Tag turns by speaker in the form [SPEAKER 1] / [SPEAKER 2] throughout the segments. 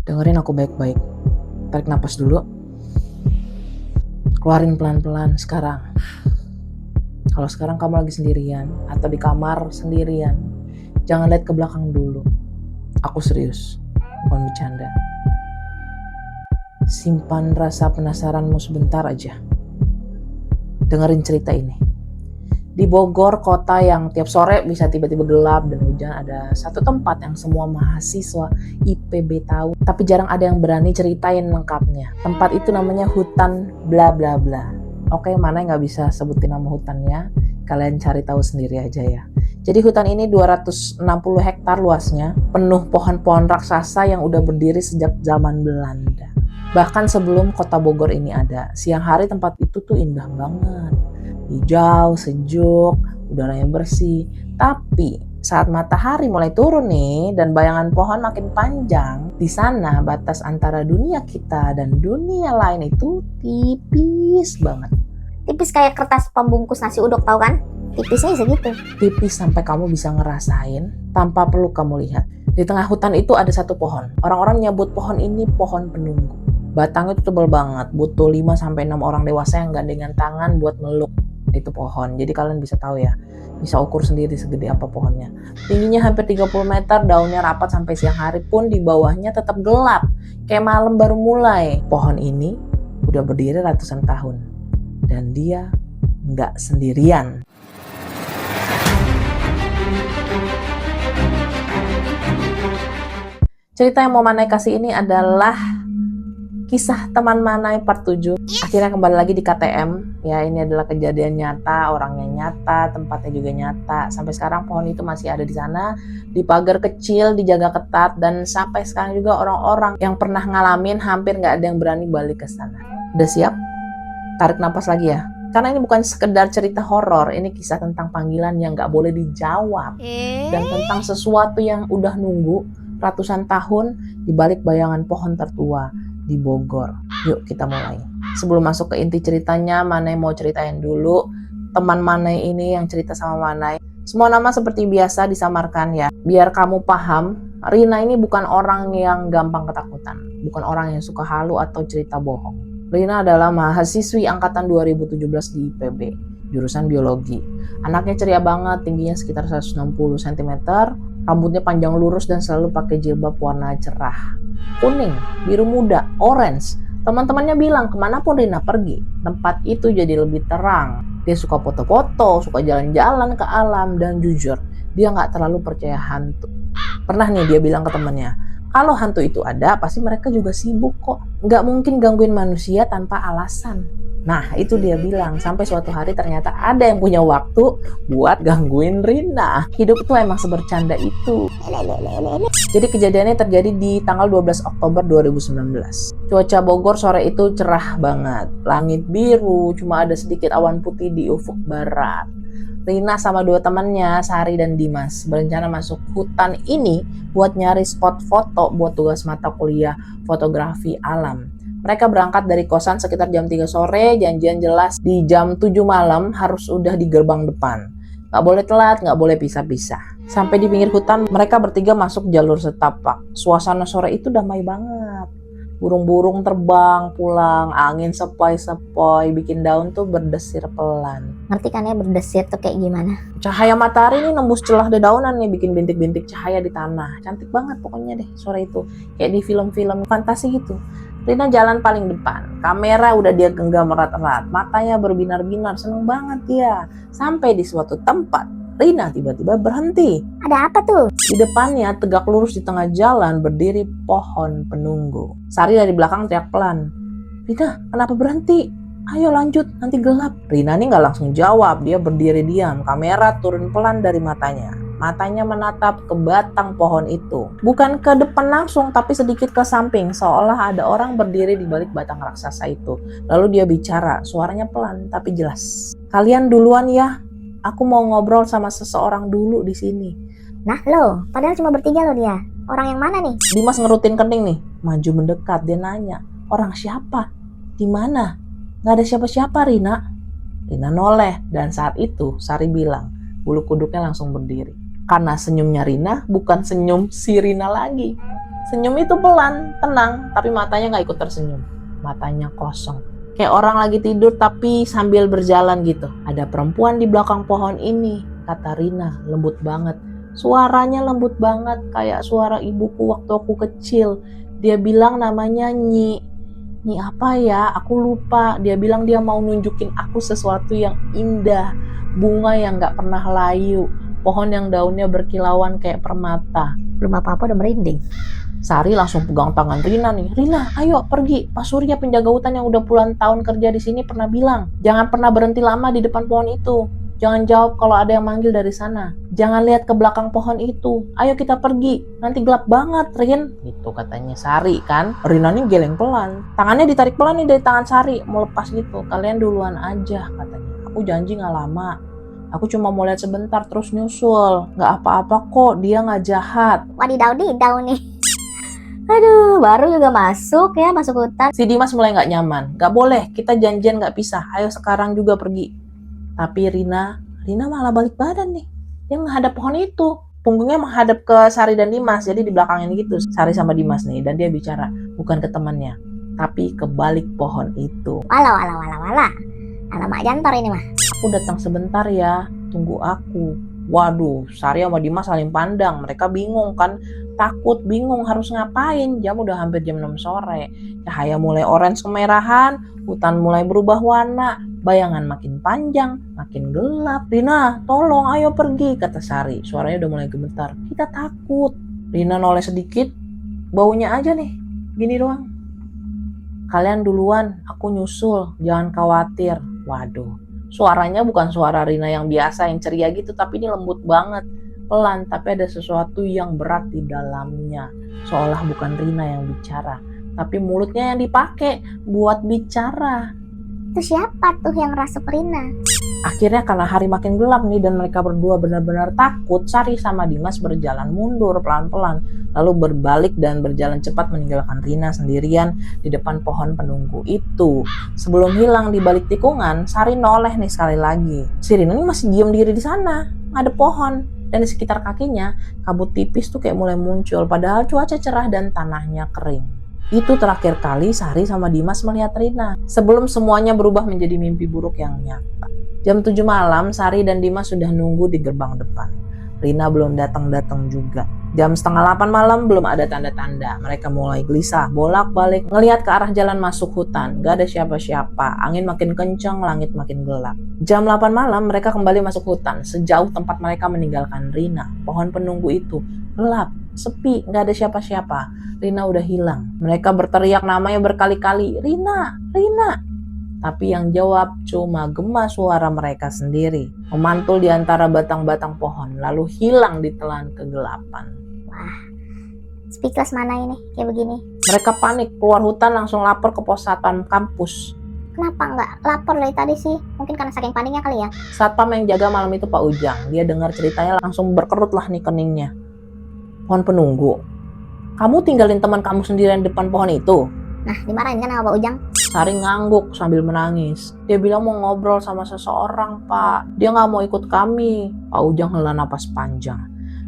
[SPEAKER 1] Dengerin aku baik-baik. Tarik napas dulu. Keluarin pelan-pelan sekarang. Kalau sekarang kamu lagi sendirian atau di kamar sendirian, jangan lihat ke belakang dulu. Aku serius, bukan bercanda. Simpan rasa penasaranmu sebentar aja. Dengerin cerita ini. Di Bogor, kota yang tiap sore bisa tiba-tiba gelap dan hujan, ada satu tempat yang semua mahasiswa IPB tahu, tapi jarang ada yang berani ceritain lengkapnya. Tempat itu namanya hutan bla bla bla. Oke, mana yang gak bisa sebutin nama hutannya, kalian cari tahu sendiri aja ya. Jadi hutan ini 260 hektar luasnya, penuh pohon-pohon raksasa yang udah berdiri sejak zaman Belanda. Bahkan sebelum kota Bogor ini ada, siang hari tempat itu tuh indah banget. Hijau, sejuk, udaranya bersih. Tapi saat matahari mulai turun nih dan bayangan pohon makin panjang, di sana batas antara dunia kita dan dunia lain itu tipis banget.
[SPEAKER 2] Tipis kayak kertas pembungkus nasi uduk, tahu kan? Tipisnya segitu.
[SPEAKER 1] Tipis sampai kamu bisa ngerasain tanpa perlu kamu lihat. Di tengah hutan itu ada satu pohon. Orang-orang nyebut pohon ini pohon penunggu. Batangnya itu tebal banget, butuh 5-6 orang dewasa yang gandengan tangan buat meluk itu pohon. Jadi kalian bisa tahu ya, bisa ukur sendiri segede apa pohonnya. Tingginya hampir 30 meter, daunnya rapat sampai siang hari pun di bawahnya tetap gelap, kayak malam baru mulai. Pohon ini udah berdiri ratusan tahun dan dia nggak sendirian. Cerita yang mau Manai kasih ini adalah kisah teman Manai part 7. Akhirnya kembali lagi di KTM. Ya, ini adalah kejadian nyata, orangnya nyata, tempatnya juga nyata. Sampai sekarang pohon itu masih ada di sana, di pagar kecil, dijaga ketat, dan sampai sekarang juga orang-orang yang pernah ngalamin hampir nggak ada yang berani balik ke sana. Udah siap? Tarik napas lagi ya. Karena ini bukan sekedar cerita horor, ini kisah tentang panggilan yang nggak boleh dijawab. Dan tentang sesuatu yang udah nunggu ratusan tahun di balik bayangan pohon tertua di Bogor. Yuk kita mulai. Sebelum masuk ke inti ceritanya, Manai mau ceritain dulu teman Manai ini yang cerita sama Manai. Semua nama seperti biasa disamarkan ya. Biar kamu paham, Rina ini bukan orang yang gampang ketakutan. Bukan orang yang suka halu atau cerita bohong. Rina adalah mahasiswi angkatan 2017 di IPB, jurusan biologi. Anaknya ceria banget, tingginya sekitar 160 cm, rambutnya panjang lurus dan selalu pakai jilbab warna cerah. Kuning, biru muda, orange. Teman-temannya bilang kemanapun Rina pergi, tempat itu jadi lebih terang. Dia suka foto-foto, suka jalan-jalan ke alam, dan jujur, dia nggak terlalu percaya hantu. Pernah nih dia bilang ke temannya, kalau hantu itu ada, pasti mereka juga sibuk kok. Nggak mungkin gangguin manusia tanpa alasan. Nah, itu dia bilang. Sampai suatu hari ternyata ada yang punya waktu buat gangguin Rina. Hidup tuh emang sebercanda itu. Jadi kejadiannya terjadi di tanggal 12 Oktober 2019. Cuaca Bogor sore itu cerah banget. Langit biru, cuma ada sedikit awan putih di ufuk barat. Rina sama dua temannya, Sari dan Dimas, berencana masuk hutan ini buat nyari spot foto buat tugas mata kuliah fotografi alam. Mereka berangkat dari kosan sekitar jam 3 sore, janjian jelas di jam 7 malam harus udah di gerbang depan. Gak boleh telat, gak boleh pisah-pisah. Sampai di pinggir hutan, mereka bertiga masuk jalur setapak. Suasana sore itu damai banget. Burung-burung terbang, pulang, angin sepoi-sepoi, bikin daun tuh berdesir pelan.
[SPEAKER 2] Ngerti kan ya berdesir tuh kayak gimana?
[SPEAKER 1] Cahaya matahari ini nembus celah dedaunan nih, bikin bintik-bintik cahaya di tanah. Cantik banget pokoknya deh sore itu. Kayak di film-film fantasi gitu. Rina jalan paling depan, kamera udah dia genggam erat-erat, matanya berbinar-binar, seneng banget dia. Sampai di suatu tempat, Rina tiba-tiba berhenti.
[SPEAKER 2] Ada apa tuh?
[SPEAKER 1] Di depannya, tegak lurus di tengah jalan, berdiri pohon penunggu. Sari dari belakang teriak pelan, Rina, kenapa berhenti? Ayo lanjut, nanti gelap. Rina nih gak langsung jawab, dia berdiri diam, kamera turun pelan dari matanya. Matanya menatap ke batang pohon itu. Bukan ke depan langsung, tapi sedikit ke samping, seolah ada orang berdiri di balik batang raksasa itu. Lalu dia bicara, suaranya pelan tapi jelas. Kalian duluan ya, aku mau ngobrol sama seseorang dulu di sini.
[SPEAKER 2] Nah lo, padahal cuma bertiga lo dia. Orang yang mana nih?
[SPEAKER 1] Dimas ngerutin kening nih, maju mendekat, dia nanya, orang siapa? Di mana? Gak ada siapa-siapa Rina. Rina noleh, dan saat itu Sari bilang, bulu kuduknya langsung berdiri. Karena senyumnya Rina bukan senyum si Rina lagi. Senyum itu pelan, tenang, tapi matanya nggak ikut tersenyum. Matanya kosong. Kayak orang lagi tidur tapi sambil berjalan gitu. Ada perempuan di belakang pohon ini, kata Rina, lembut banget. Suaranya lembut banget, kayak suara ibuku waktu aku kecil. Dia bilang namanya Nyi. Nyi apa ya? Aku lupa. Dia bilang dia mau nunjukin aku sesuatu yang indah. Bunga yang gak pernah layu. Pohon yang daunnya berkilauan kayak permata.
[SPEAKER 2] Belum apa-apa udah merinding.
[SPEAKER 1] Sari langsung pegang tangan Rina nih. Rina, ayo pergi. Pak Surya penjaga hutan yang udah puluhan tahun kerja di sini pernah bilang, jangan pernah berhenti lama di depan pohon itu. Jangan jawab kalau ada yang manggil dari sana. Jangan lihat ke belakang pohon itu. Ayo kita pergi. Nanti gelap banget, Rin. Gitu katanya Sari kan. Rina nih geleng pelan. Tangannya ditarik pelan nih dari tangan Sari. Mau lepas gitu. Kalian duluan aja katanya. Aku janji gak lama. Aku cuma mau lihat sebentar terus nyusul. Gak apa-apa kok. Dia gak jahat.
[SPEAKER 2] Wadidaw nih. Aduh, baru juga masuk hutan.
[SPEAKER 1] Si Dimas mulai gak nyaman. Gak boleh, kita janjian gak pisah. Ayo sekarang juga pergi. Tapi Rina malah balik badan nih. Dia menghadap pohon itu. Punggungnya menghadap ke Sari dan Dimas. Jadi di belakangnya gitu. Sari sama Dimas nih. Dan dia bicara. Bukan ke temannya. Tapi ke balik pohon itu.
[SPEAKER 2] Wala. Alamak jantor ini mah.
[SPEAKER 1] Aku datang sebentar ya. Tunggu aku. Waduh, Sari sama Dimas saling pandang. Mereka bingung kan. Takut, bingung harus ngapain. Jam udah hampir jam 6 sore. Cahaya mulai orange kemerahan, hutan mulai berubah warna, bayangan makin panjang, makin gelap. Rina, tolong ayo pergi, kata Sari. Suaranya udah mulai gemetar. Kita takut. Rina noleh sedikit, baunya aja nih, gini doang. Kalian duluan, aku nyusul, jangan khawatir. Waduh, suaranya bukan suara Rina yang biasa, yang ceria gitu, tapi ini lembut banget. Pelan, tapi ada sesuatu yang berat di dalamnya. Seolah bukan Rina yang bicara, tapi mulutnya yang dipakai buat bicara.
[SPEAKER 2] Itu siapa tuh yang rasuk Rina?
[SPEAKER 1] Akhirnya karena hari makin gelap nih dan mereka berdua benar-benar takut, Sari sama Dimas berjalan mundur pelan-pelan, lalu berbalik dan berjalan cepat meninggalkan Rina sendirian di depan pohon penunggu itu. Sebelum hilang di balik tikungan, Sari noleh nih sekali lagi. Si Rina ini masih diam diri di sana, ngadep pohon. Dan di sekitar kakinya, kabut tipis tuh kayak mulai muncul, padahal cuaca cerah dan tanahnya kering. Itu terakhir kali Sari sama Dimas melihat Rina, sebelum semuanya berubah menjadi mimpi buruk yang nyata. Jam 7 malam, Sari dan Dimas sudah nunggu di gerbang depan. Rina belum datang-datang juga. Jam 7:30 malam belum ada tanda-tanda. Mereka mulai gelisah, bolak-balik, ngelihat ke arah jalan masuk hutan. Gak ada siapa-siapa, angin makin kencang, langit makin gelap. Jam 8 malam mereka kembali masuk hutan, sejauh tempat mereka meninggalkan Rina. Pohon penunggu itu gelap, sepi, gak ada siapa-siapa. Rina udah hilang. Mereka berteriak namanya berkali-kali, Rina, Rina. Tapi yang jawab cuma gema suara mereka sendiri, memantul di antara batang-batang pohon, lalu hilang di telan kegelapan.
[SPEAKER 2] Wah, speechless mana ini kayak begini.
[SPEAKER 1] Mereka panik, keluar hutan langsung lapor ke pos satpam kampus.
[SPEAKER 2] Kenapa nggak lapor dari tadi sih? Mungkin karena saking paniknya kali ya.
[SPEAKER 1] Satpam yang jaga malam itu Pak Ujang. Dia dengar ceritanya langsung berkerut lah nih keningnya. Pohon penunggu? Kamu tinggalin teman kamu sendirian di depan pohon itu?
[SPEAKER 2] Nah, dimarahin kan sama Pak Ujang?
[SPEAKER 1] Sari ngangguk sambil menangis. Dia bilang mau ngobrol sama seseorang, Pak. Dia nggak mau ikut kami. Pak Ujang hela napas panjang.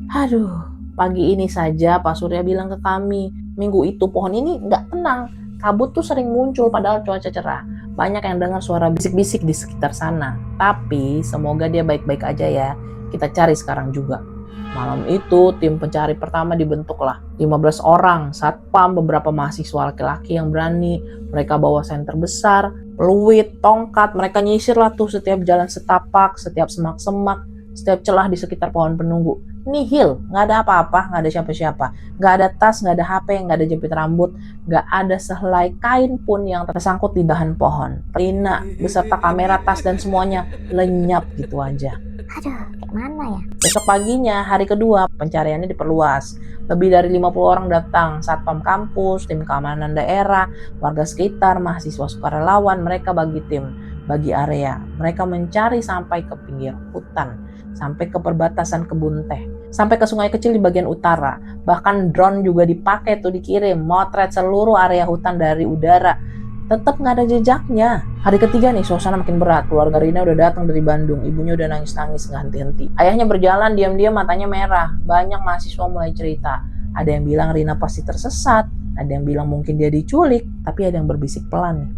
[SPEAKER 1] Aduh, pagi ini saja Pak Surya bilang ke kami, minggu itu pohon ini nggak tenang. Kabut tuh sering muncul padahal cuaca cerah. Banyak yang dengar suara bisik-bisik di sekitar sana. Tapi semoga dia baik-baik aja ya. Kita cari sekarang juga. Malam itu tim pencari pertama dibentuklah. 15 orang, satpam, beberapa mahasiswa laki-laki yang berani. Mereka bawa senter besar, peluit, tongkat. Mereka nyisir lah tuh setiap jalan setapak, setiap semak-semak, setiap celah di sekitar pohon penunggu. Nihil, nggak ada apa-apa, nggak ada siapa-siapa. Nggak ada tas, nggak ada HP, nggak ada jepit rambut, nggak ada sehelai kain pun yang tersangkut di dahan pohon. Rina beserta kamera, tas, dan semuanya lenyap gitu aja.
[SPEAKER 2] Aduh, kayak mana ya?
[SPEAKER 1] Besok paginya, hari kedua, pencariannya diperluas. Lebih dari 50 orang datang, satpam kampus, tim keamanan daerah, warga sekitar, mahasiswa sukarelawan. Mereka bagi tim, bagi area. Mereka mencari sampai ke pinggir hutan, sampai ke perbatasan kebun teh, sampai ke sungai kecil di bagian utara. Bahkan drone juga dipakai tuh dikirim, motret seluruh area hutan dari udara. Tetap nggak ada jejaknya. Hari ketiga nih suasana makin berat. Keluarga Rina udah datang dari Bandung. Ibunya udah nangis-nangis nggak henti-henti. Ayahnya berjalan diam-diam, matanya merah. Banyak mahasiswa mulai cerita. Ada yang bilang Rina pasti tersesat, ada yang bilang mungkin dia diculik, tapi ada yang berbisik pelan nih.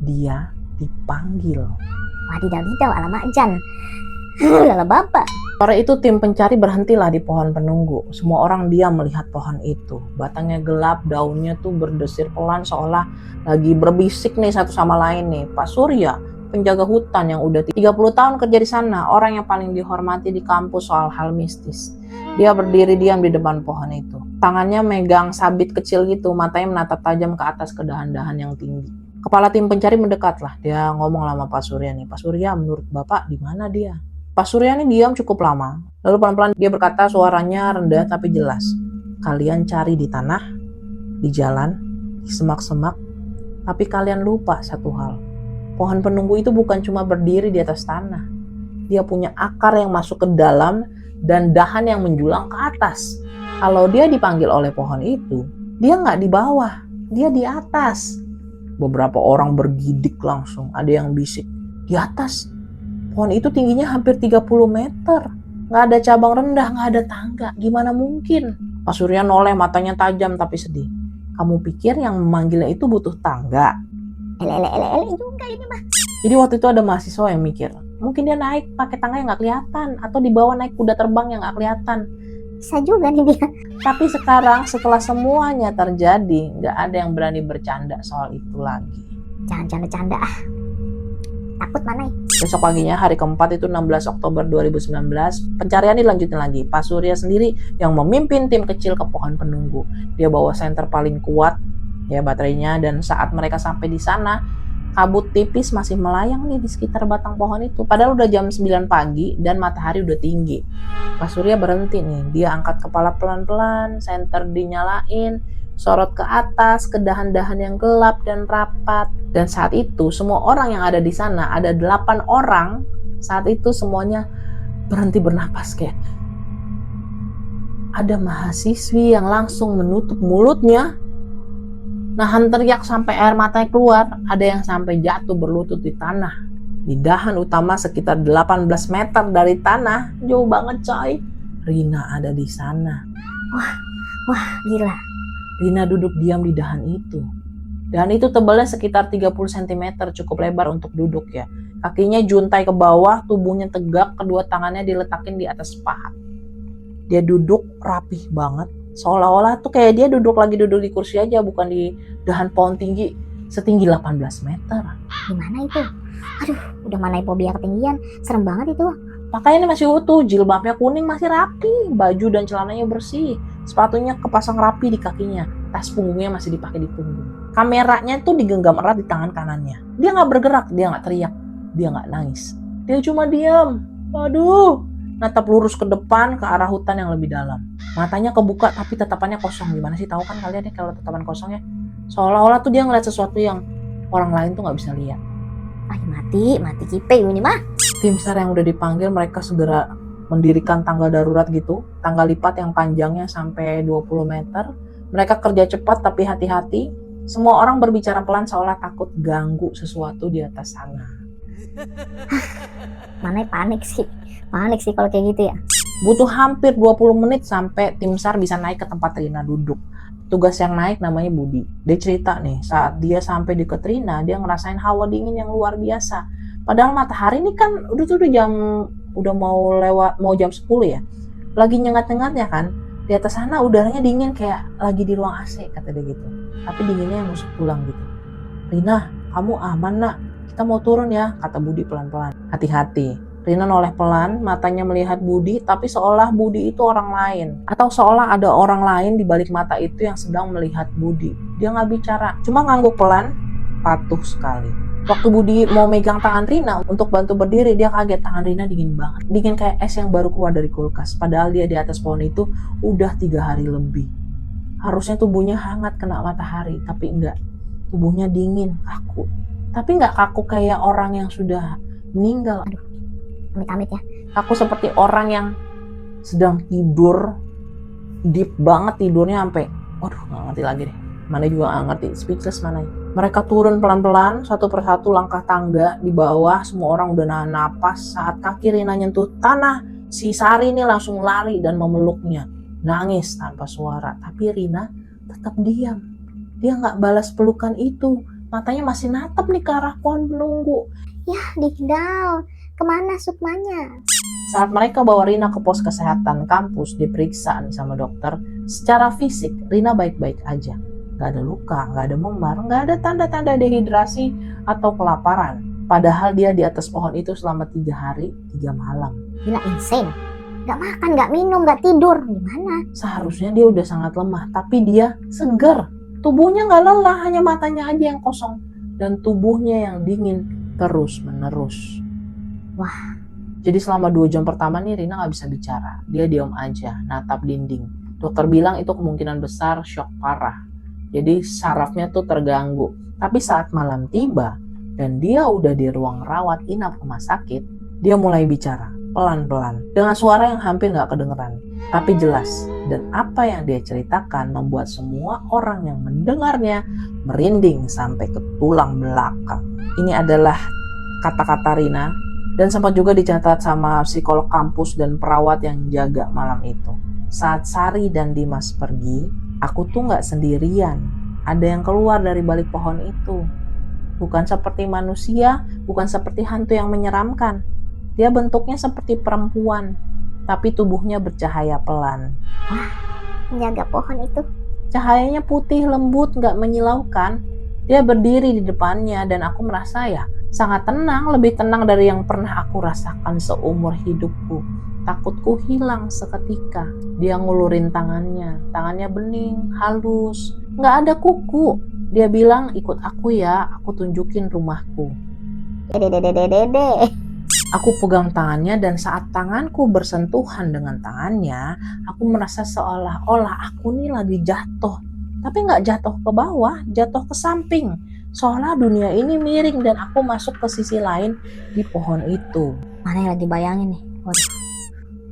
[SPEAKER 1] Dia dipanggil.
[SPEAKER 2] Wadidaw, alamak Jan. Lala bapak.
[SPEAKER 1] Sore itu tim pencari berhentilah di pohon penunggu. Semua orang diam melihat pohon itu. Batangnya gelap, daunnya tuh berdesir pelan seolah lagi berbisik nih satu sama lain nih. Pak Surya, penjaga hutan yang udah 30 tahun kerja di sana, orang yang paling dihormati di kampus soal hal mistis. Dia berdiri diam di depan pohon itu. Tangannya megang sabit kecil gitu, matanya menatap tajam ke atas ke dahan-dahan yang tinggi. Kepala tim pencari mendekatlah. Dia ngomong sama Pak Surya nih. Pak Surya, menurut Bapak di mana dia? Pak Surya ini diam cukup lama. Lalu pelan-pelan dia berkata, suaranya rendah tapi jelas. Kalian cari di tanah, di jalan, di semak-semak, tapi kalian lupa satu hal. Pohon penunggu itu bukan cuma berdiri di atas tanah. Dia punya akar yang masuk ke dalam dan dahan yang menjulang ke atas. Kalau dia dipanggil oleh pohon itu, dia nggak di bawah, dia di atas. Beberapa orang bergidik langsung, ada yang bisik, di atas. Pohon itu tingginya hampir 30 meter. Nggak ada cabang rendah, nggak ada tangga. Gimana mungkin? Pak Surya noleh, matanya tajam tapi sedih. Kamu pikir yang memanggilnya itu butuh tangga?
[SPEAKER 2] Ele juga ini mah.
[SPEAKER 1] Jadi waktu itu ada mahasiswa yang mikir, mungkin dia naik pakai tangga yang nggak kelihatan, atau dibawa naik kuda terbang yang nggak kelihatan.
[SPEAKER 2] Bisa juga nih dia.
[SPEAKER 1] Tapi sekarang setelah semuanya terjadi, nggak ada yang berani bercanda soal itu lagi.
[SPEAKER 2] Jangan canda-canda ah. Takut mana ya?
[SPEAKER 1] Besok paginya hari keempat itu 16 Oktober 2019, pencarian dilanjutin lagi. Pak Surya sendiri yang memimpin tim kecil ke pohon penunggu. Dia bawa senter paling kuat ya baterainya, dan saat mereka sampai di sana, kabut tipis masih melayang nih di sekitar batang pohon itu. Padahal udah jam 9 pagi dan matahari udah tinggi. Pak Surya berhenti nih, dia angkat kepala pelan-pelan, senter dinyalain, sorot ke atas, ke dahan-dahan yang gelap dan rapat. Dan saat itu semua orang yang ada di sana, ada 8 orang, saat itu semuanya berhenti bernapas kayak ada mahasiswi yang langsung menutup mulutnya, nahan teriak sampai air matanya keluar, ada yang sampai jatuh berlutut di tanah. Di dahan utama sekitar 18 meter dari tanah, jauh banget coy. Rina ada di sana.
[SPEAKER 2] Wah gila.
[SPEAKER 1] Rina duduk diam di dahan itu. Dahan itu tebalnya sekitar 30 cm, cukup lebar untuk duduk ya. Kakinya juntai ke bawah, tubuhnya tegak, kedua tangannya diletakin di atas paha. Dia duduk rapih banget, seolah-olah tuh kayak dia duduk di kursi aja, bukan di dahan pohon tinggi setinggi 18 meter.
[SPEAKER 2] Gimana itu? Aduh, udah mana fobia ketinggian. Serem banget itu.
[SPEAKER 1] Pakaiannya masih utuh, jilbabnya kuning masih rapi, baju dan celananya bersih, sepatunya kepasang rapi di kakinya, tas punggungnya masih dipakai di punggung. Kameranya tuh digenggam erat di tangan kanannya. Dia nggak bergerak, dia nggak teriak, dia nggak nangis. Dia cuma diam. Waduh, natap lurus ke depan ke arah hutan yang lebih dalam. Matanya kebuka tapi tatapannya kosong. Gimana sih, tahu kan kalian deh kalau tatapan kosongnya? Seolah-olah tuh dia ngeliat sesuatu yang orang lain tuh nggak bisa lihat.
[SPEAKER 2] Ah, mati kipe ini mah.
[SPEAKER 1] Tim SAR yang udah dipanggil, mereka segera mendirikan tangga darurat gitu, tangga lipat yang panjangnya sampai 20 meter. Mereka kerja cepat tapi hati-hati. Semua orang berbicara pelan seolah takut ganggu sesuatu di atas sana.
[SPEAKER 2] Mana panik sih kalau kayak gitu ya.
[SPEAKER 1] Butuh hampir 20 menit sampai tim SAR bisa naik ke tempat Rina duduk. Tugas yang naik namanya Budi. Dia cerita nih, saat dia sampai di Rina, dia ngerasain hawa dingin yang luar biasa. Padahal matahari ini kan udah mau jam 10 ya. Lagi nyengat-nyengatnya kan. Di atas sana udaranya dingin kayak lagi di ruang AC, kata dia gitu. Tapi dinginnya yang nusuk pulang gitu. Rina, kamu aman nak? Kita mau turun ya, kata Budi pelan-pelan. Hati-hati. Rina noleh pelan, matanya melihat Budi, tapi seolah Budi itu orang lain. Atau seolah ada orang lain di balik mata itu yang sedang melihat Budi. Dia nggak bicara, cuma ngangguk pelan, patuh sekali. Waktu Budi mau megang tangan Rina untuk bantu berdiri, dia kaget, tangan Rina dingin banget. Dingin kayak es yang baru keluar dari kulkas. Padahal dia di atas pohon itu udah 3 hari lebih. Harusnya tubuhnya hangat kena matahari, tapi enggak. Tubuhnya dingin, kaku. Tapi enggak kaku kayak orang yang sudah meninggal.
[SPEAKER 2] Aduh, amit-amit ya.
[SPEAKER 1] Kaku seperti orang yang sedang tidur, deep banget tidurnya sampai, waduh nggak ngerti lagi deh. Mana juga nggak ngerti, speechless mana. Mereka turun pelan-pelan, satu persatu langkah tangga di bawah. Semua orang udah nahan napas. Saat kaki Rina nyentuh tanah, si Sari ini langsung lari dan memeluknya. nangis tanpa suara. Tapi Rina tetap diam. Dia nggak balas pelukan itu. Matanya masih natap nih ke arah pohon penunggu.
[SPEAKER 2] Yah, Dikdal, kemana Sukmanya?
[SPEAKER 1] Saat mereka bawa Rina ke pos kesehatan kampus diperiksa nih sama dokter, secara fisik Rina baik-baik aja. Gak ada luka, gak ada memar, gak ada tanda-tanda dehidrasi atau kelaparan. Padahal dia di atas pohon itu selama 3 hari 3 malam.
[SPEAKER 2] Gila, insane. Gak makan, gak minum, gak tidur. Gimana?
[SPEAKER 1] Seharusnya dia udah sangat lemah, tapi dia segar. Tubuhnya gak lelah, hanya matanya aja yang kosong. Dan tubuhnya yang dingin terus-menerus.
[SPEAKER 2] Wah.
[SPEAKER 1] Jadi selama 2 jam pertama nih Rina gak bisa bicara. Dia diam aja, natap dinding. Dokter bilang itu kemungkinan besar shock parah. Jadi sarafnya tuh terganggu. Tapi saat malam tiba dan dia udah di ruang rawat inap rumah sakit, dia mulai bicara pelan-pelan dengan suara yang hampir gak kedengeran, tapi jelas. Dan apa yang dia ceritakan membuat semua orang yang mendengarnya merinding sampai ke tulang belakang. Ini adalah kata-kata Rina dan sempat juga dicatat sama psikolog kampus dan perawat yang jaga malam itu. Saat Sari dan Dimas pergi, aku tuh gak sendirian. Ada yang keluar dari balik pohon itu. Bukan seperti manusia, bukan seperti hantu yang menyeramkan. Dia bentuknya seperti perempuan, tapi tubuhnya bercahaya pelan.
[SPEAKER 2] Wah, penjaga pohon itu.
[SPEAKER 1] Cahayanya putih, lembut, gak menyilaukan. Dia berdiri di depannya dan aku merasa ya sangat tenang, lebih tenang dari yang pernah aku rasakan seumur hidupku. Takutku hilang seketika. Dia ngulurin tangannya bening, halus, gak ada kuku. Dia bilang, ikut aku ya, aku tunjukin rumahku.
[SPEAKER 2] Dede.
[SPEAKER 1] Aku pegang tangannya dan saat tanganku bersentuhan dengan tangannya, aku merasa seolah-olah aku nih lagi jatuh. Tapi gak jatuh ke bawah, jatuh ke samping. Seolah dunia ini miring dan aku masuk ke sisi lain di pohon itu.
[SPEAKER 2] Mana yang lagi bayangin nih? Waduh.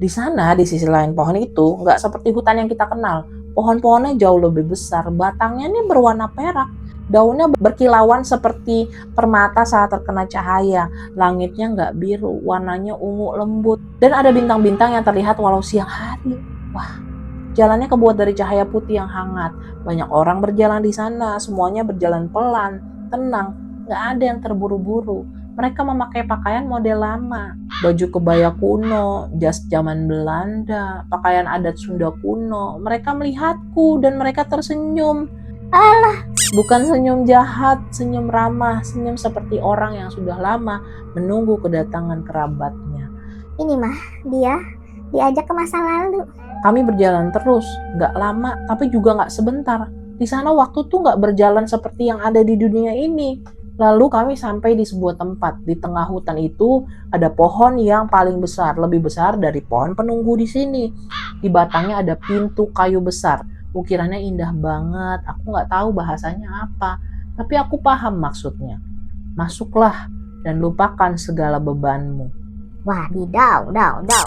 [SPEAKER 1] Di sana, di sisi lain pohon itu, gak seperti hutan yang kita kenal. Pohon-pohonnya jauh lebih besar, batangnya nih berwarna perak. Daunnya berkilauan seperti permata saat terkena cahaya. Langitnya nggak biru, warnanya ungu lembut. Dan ada bintang-bintang yang terlihat walau siang hari. Wah, jalannya kebuat dari cahaya putih yang hangat. Banyak orang berjalan di sana, semuanya berjalan pelan, tenang. Nggak ada yang terburu-buru. Mereka memakai pakaian model lama. Baju kebaya kuno, jas zaman Belanda, pakaian adat Sunda kuno. Mereka melihatku dan mereka tersenyum.
[SPEAKER 2] Alah,
[SPEAKER 1] bukan senyum jahat, senyum ramah, senyum seperti orang yang sudah lama menunggu kedatangan kerabatnya.
[SPEAKER 2] Ini mah dia diajak ke masa lalu.
[SPEAKER 1] Kami berjalan terus, gak lama tapi juga gak sebentar. Di sana waktu tuh gak berjalan seperti yang ada di dunia ini. Lalu kami sampai di sebuah tempat. Di tengah hutan itu ada pohon yang paling besar, lebih besar dari pohon penunggu di sini. Di batangnya ada pintu kayu besar. Ukirannya indah banget, aku gak tahu bahasanya apa, tapi aku paham maksudnya. Masuklah dan lupakan segala bebanmu.
[SPEAKER 2] Wah, didau.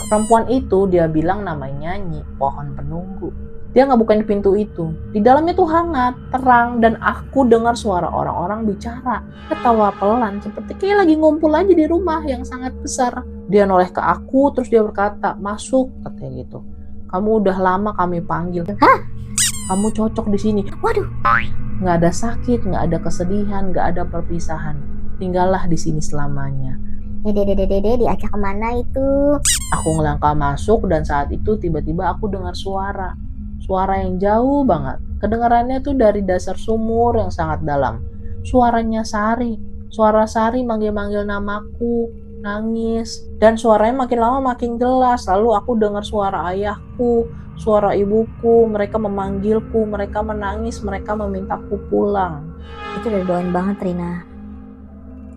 [SPEAKER 1] Perempuan itu dia bilang namanya Nyi Pohon Penunggu. Dia ngebukain pintu itu. Di dalamnya tuh hangat, terang, dan aku dengar suara orang-orang bicara. Ketawa pelan, seperti kayak lagi ngumpul aja di rumah yang sangat besar. Dia noleh ke aku, terus dia berkata, masuk, katanya gitu. Kamu udah lama kami panggil.
[SPEAKER 2] Hah?
[SPEAKER 1] Kamu cocok di sini.
[SPEAKER 2] Waduh.
[SPEAKER 1] Nggak ada sakit, nggak ada kesedihan, nggak ada perpisahan. Tinggallah di sini selamanya.
[SPEAKER 2] Dede diajak kemana itu?
[SPEAKER 1] Aku ngelangkah masuk dan saat itu tiba-tiba aku dengar suara. Suara yang jauh banget. Kedengarannya tuh dari dasar sumur yang sangat dalam. Suaranya Sari. Suara Sari manggil-manggil namaku. Nangis. Dan suaranya makin lama makin jelas. Lalu aku dengar suara ayahku. Suara ibuku, mereka memanggilku, mereka menangis, mereka memintaku pulang.
[SPEAKER 2] Itu udah doain banget, Rina.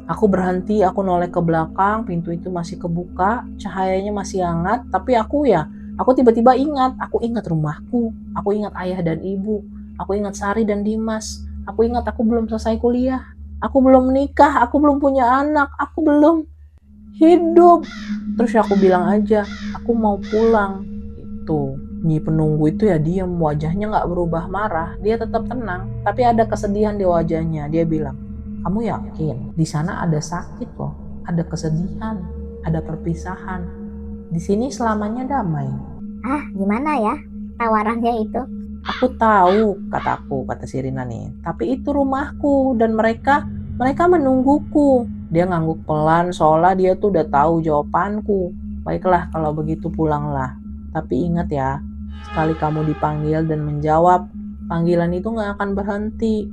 [SPEAKER 1] Aku berhenti, aku noleh ke belakang, pintu itu masih kebuka, cahayanya masih hangat, tapi aku tiba-tiba ingat, aku ingat rumahku, aku ingat ayah dan ibu, aku ingat Sari dan Dimas, aku ingat aku belum selesai kuliah, aku belum menikah, aku belum punya anak, aku belum hidup. Terus aku bilang aja, aku mau pulang. Itu Nyi Penunggu itu ya diam, wajahnya gak berubah marah, dia tetap tenang, tapi ada kesedihan di wajahnya. Dia bilang, kamu yakin di sana ada sakit loh, ada kesedihan, ada perpisahan. Di sini selamanya damai.
[SPEAKER 2] Ah, gimana ya? tawarannya itu.
[SPEAKER 1] Aku tahu, kata si Rina nih. Tapi itu rumahku dan mereka menungguku. Dia ngangguk pelan soalnya dia tuh udah tahu jawabanku. Baiklah kalau begitu pulanglah. Tapi ingat ya, sekali kamu dipanggil dan menjawab, panggilan itu gak akan berhenti.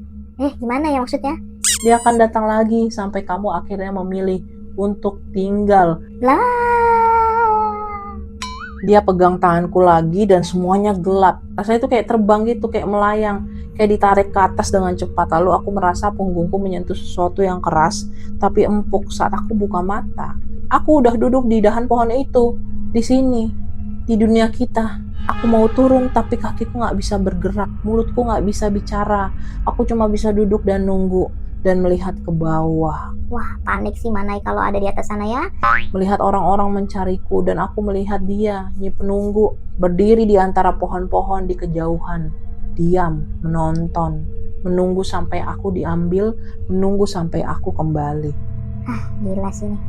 [SPEAKER 2] Gimana ya maksudnya?
[SPEAKER 1] Dia akan datang lagi sampai kamu akhirnya memilih untuk tinggal. Dia pegang tanganku lagi dan semuanya gelap. Rasanya itu kayak terbang gitu, kayak melayang, kayak ditarik ke atas dengan cepat. Lalu aku merasa punggungku menyentuh sesuatu yang keras tapi empuk saat aku buka mata. Aku udah duduk di dahan pohon itu, di sini, di dunia kita. Aku mau turun tapi kakiku gak bisa bergerak, mulutku gak bisa bicara. Aku cuma bisa duduk dan nunggu dan melihat ke bawah.
[SPEAKER 2] Wah, panik sih Manai kalau ada di atas sana ya.
[SPEAKER 1] Melihat orang-orang mencariku dan aku melihat dia, Nyi Penunggu, berdiri di antara pohon-pohon di kejauhan. Diam, menonton, menunggu sampai aku diambil, menunggu sampai aku kembali.
[SPEAKER 2] Gila sih nih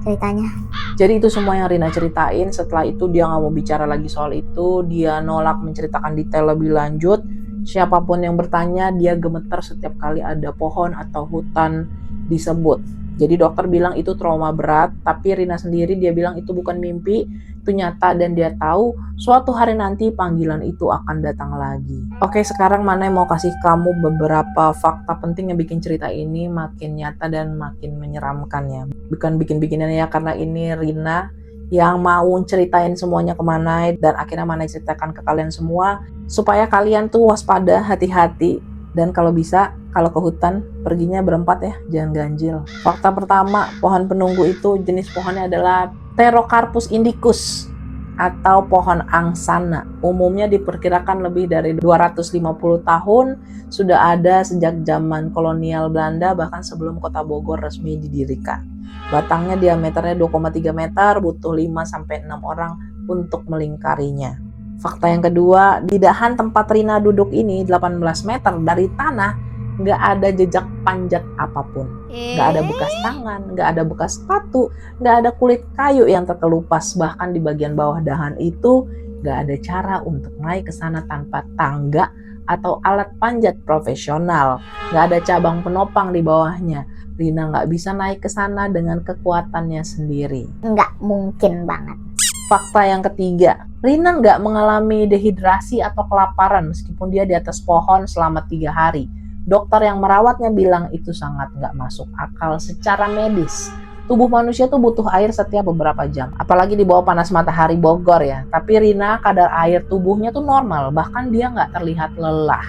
[SPEAKER 2] ceritanya.
[SPEAKER 1] Jadi itu semua yang Rina ceritain. Setelah itu dia gak mau bicara lagi soal itu. Dia nolak menceritakan detail lebih lanjut. Siapapun yang bertanya, dia gemeter setiap kali ada pohon atau hutan disebut. Jadi dokter bilang itu trauma berat, tapi Rina sendiri dia bilang itu bukan mimpi, itu nyata dan dia tahu suatu hari nanti panggilan itu akan datang lagi. Oke, sekarang Manai mau kasih kamu beberapa fakta penting yang bikin cerita ini makin nyata dan makin menyeramkan ya. Bukan bikin-bikinan ya, karena ini Rina yang mau ceritain semuanya ke Manai dan akhirnya Manai ceritakan ke kalian semua supaya kalian tuh waspada, hati-hati, dan kalau bisa kalau ke hutan perginya berempat ya, jangan ganjil. Fakta pertama, pohon penunggu itu jenis pohonnya adalah Pterocarpus indicus atau pohon angsana. Umumnya diperkirakan lebih dari 250 tahun sudah ada sejak zaman kolonial Belanda, bahkan sebelum kota Bogor resmi didirikan. Batangnya diameternya 2,3 meter, butuh 5-6 orang untuk melingkarinya. Fakta yang kedua, di dahan tempat Rina duduk ini 18 meter dari tanah, nggak ada jejak panjat apapun. Nggak ada bekas tangan, nggak ada bekas sepatu, nggak ada kulit kayu yang terkelupas. Bahkan di bagian bawah dahan itu nggak ada cara untuk naik ke sana tanpa tangga atau alat panjat profesional. Nggak ada cabang penopang di bawahnya. Rina nggak bisa naik ke sana dengan kekuatannya sendiri.
[SPEAKER 2] Nggak mungkin banget.
[SPEAKER 1] Fakta yang ketiga, Rina nggak mengalami dehidrasi atau kelaparan meskipun dia di atas pohon selama 3 hari. Dokter yang merawatnya bilang itu sangat nggak masuk akal secara medis. Tubuh manusia tuh butuh air setiap beberapa jam, apalagi di bawah panas matahari Bogor ya. Tapi Rina kadar air tubuhnya tuh normal, bahkan dia nggak terlihat lelah.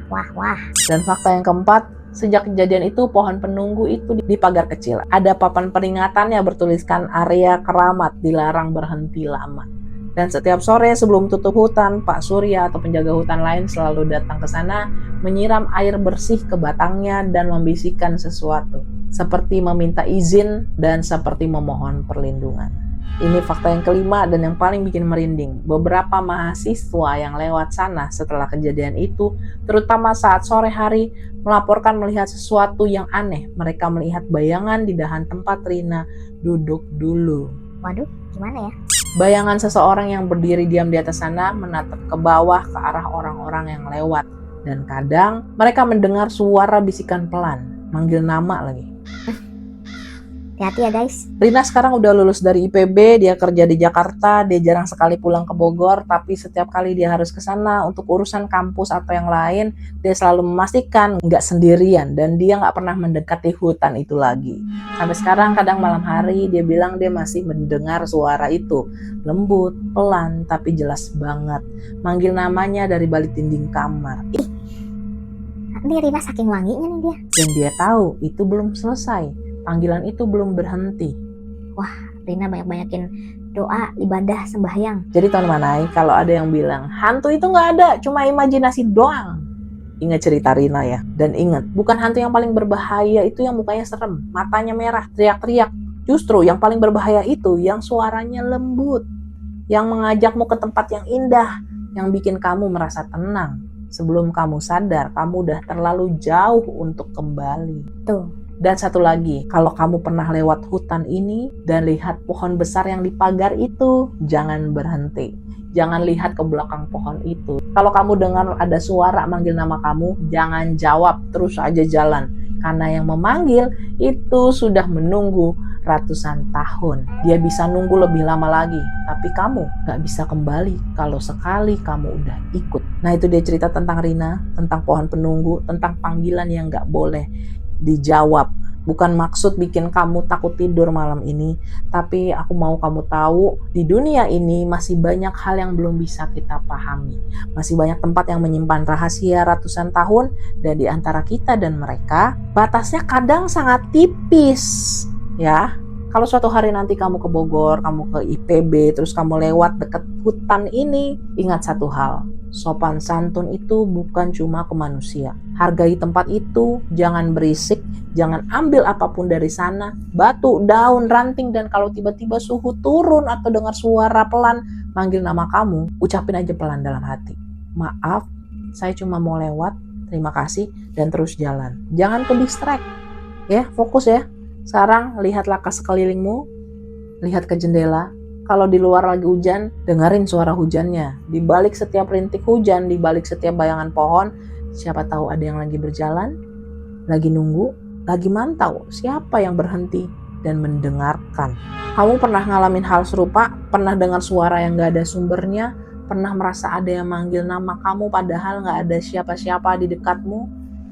[SPEAKER 2] Wah.
[SPEAKER 1] Dan fakta yang keempat, sejak kejadian itu pohon penunggu itu di pagar kecil. Ada papan peringatan yang bertuliskan area keramat, dilarang berhenti lama. Dan setiap sore sebelum tutup hutan, Pak Surya atau penjaga hutan lain selalu datang ke sana, menyiram air bersih ke batangnya dan membisikkan sesuatu, seperti meminta izin dan seperti memohon perlindungan. Ini fakta yang kelima dan yang paling bikin merinding. Beberapa mahasiswa yang lewat sana setelah kejadian itu, terutama saat sore hari, melaporkan melihat sesuatu yang aneh. Mereka melihat bayangan di dahan tempat Rina duduk dulu.
[SPEAKER 2] Waduh, gimana ya?
[SPEAKER 1] Bayangan seseorang yang berdiri diam di atas sana menatap ke bawah ke arah orang-orang yang lewat. Dan kadang mereka mendengar suara bisikan pelan, manggil nama lagi.
[SPEAKER 2] Hati-hati ya guys.
[SPEAKER 1] Rina sekarang udah lulus dari IPB, dia kerja di Jakarta, dia jarang sekali pulang ke Bogor, tapi setiap kali dia harus ke sana untuk urusan kampus atau yang lain, dia selalu memastikan nggak sendirian dan dia nggak pernah mendekati hutan itu lagi. Sampai sekarang kadang malam hari dia bilang dia masih mendengar suara itu, lembut, pelan, tapi jelas banget, manggil namanya dari balik dinding kamar.
[SPEAKER 2] Ini Rina saking wanginya nih dia.
[SPEAKER 1] Dan dia tahu itu belum selesai. Panggilan itu belum berhenti.
[SPEAKER 2] Rina banyak-banyakin doa, ibadah, sembahyang.
[SPEAKER 1] Jadi teman Manai, kalau ada yang bilang hantu itu nggak ada, cuma imajinasi doang, ingat cerita Rina ya. Dan ingat, bukan hantu yang paling berbahaya itu yang mukanya serem, matanya merah, teriak-teriak. Justru yang paling berbahaya itu yang suaranya lembut, yang mengajakmu ke tempat yang indah, yang bikin kamu merasa tenang. Sebelum kamu sadar, kamu udah terlalu jauh untuk kembali.
[SPEAKER 2] Tuh,
[SPEAKER 1] Dan satu lagi, kalau kamu pernah lewat hutan ini dan lihat pohon besar yang dipagar itu, jangan berhenti. Jangan lihat ke belakang pohon itu. Kalau kamu dengar ada suara manggil nama kamu, jangan jawab, terus aja jalan. Karena yang memanggil itu sudah menunggu ratusan tahun. Dia bisa nunggu lebih lama lagi, tapi kamu gak bisa kembali kalau sekali kamu udah ikut. Nah, itu dia cerita tentang Rina, tentang pohon penunggu, tentang panggilan yang gak boleh dijawab. Bukan maksud bikin kamu takut tidur malam ini, tapi aku mau kamu tahu di dunia ini masih banyak hal yang belum bisa kita pahami. Masih banyak tempat yang menyimpan rahasia ratusan tahun, dan di antara kita dan mereka batasnya kadang sangat tipis. Ya, kalau suatu hari nanti kamu ke Bogor, kamu ke IPB, terus kamu lewat deket hutan ini, ingat satu hal, sopan santun itu bukan cuma ke manusia. Hargai tempat itu, jangan berisik, jangan ambil apapun dari sana, batu, daun, ranting, dan kalau tiba-tiba suhu turun atau dengar suara pelan manggil nama kamu, ucapin aja pelan dalam hati. Maaf, saya cuma mau lewat, terima kasih, dan terus jalan. Jangan ke distract, ya, fokus ya. Sekarang lihatlah ke sekelilingmu, lihat ke jendela. Kalau di luar lagi hujan, dengerin suara hujannya. Di balik setiap rintik hujan, di balik setiap bayangan pohon, siapa tahu ada yang lagi berjalan, lagi nunggu, lagi mantau siapa yang berhenti dan mendengarkan. Kamu pernah ngalamin hal serupa? Pernah dengar suara yang gak ada sumbernya? Pernah merasa ada yang manggil nama kamu padahal gak ada siapa-siapa di dekatmu?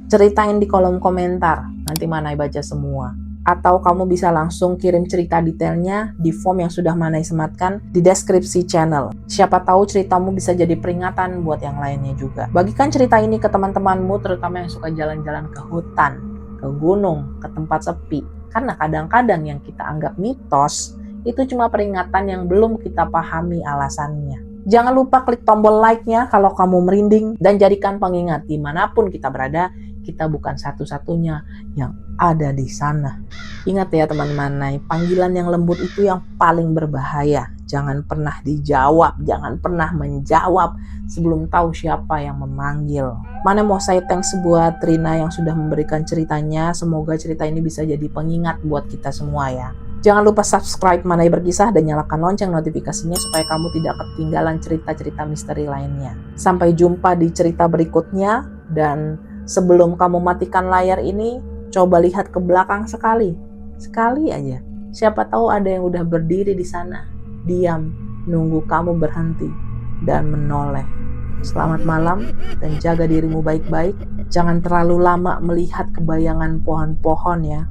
[SPEAKER 1] Ceritain di kolom komentar, nanti Manai baca semua. Atau kamu bisa langsung kirim cerita detailnya di form yang sudah Manai sematkan di deskripsi channel. Siapa tahu ceritamu bisa jadi peringatan buat yang lainnya juga. Bagikan cerita ini ke teman-temanmu, terutama yang suka jalan-jalan ke hutan, ke gunung, ke tempat sepi. Karena kadang-kadang yang kita anggap mitos, itu cuma peringatan yang belum kita pahami alasannya. Jangan lupa klik tombol like-nya kalau kamu merinding, dan jadikan pengingat dimanapun kita berada, kita bukan satu-satunya yang ada di sana. Ingat ya teman-teman, panggilan yang lembut itu yang paling berbahaya. Jangan pernah dijawab, jangan pernah menjawab sebelum tahu siapa yang memanggil. Mana mau saya thanks buat Rina yang sudah memberikan ceritanya. Semoga cerita ini bisa jadi pengingat buat kita semua ya. Jangan lupa subscribe Manai Berkisah dan nyalakan lonceng notifikasinya supaya kamu tidak ketinggalan cerita-cerita misteri lainnya. Sampai jumpa di cerita berikutnya, dan sebelum kamu matikan layar ini, coba lihat ke belakang sekali aja. Siapa tahu ada yang udah berdiri di sana, diam, nunggu kamu berhenti dan menoleh. Selamat malam dan jaga dirimu baik-baik. Jangan terlalu lama melihat kebayangan pohon-pohon ya.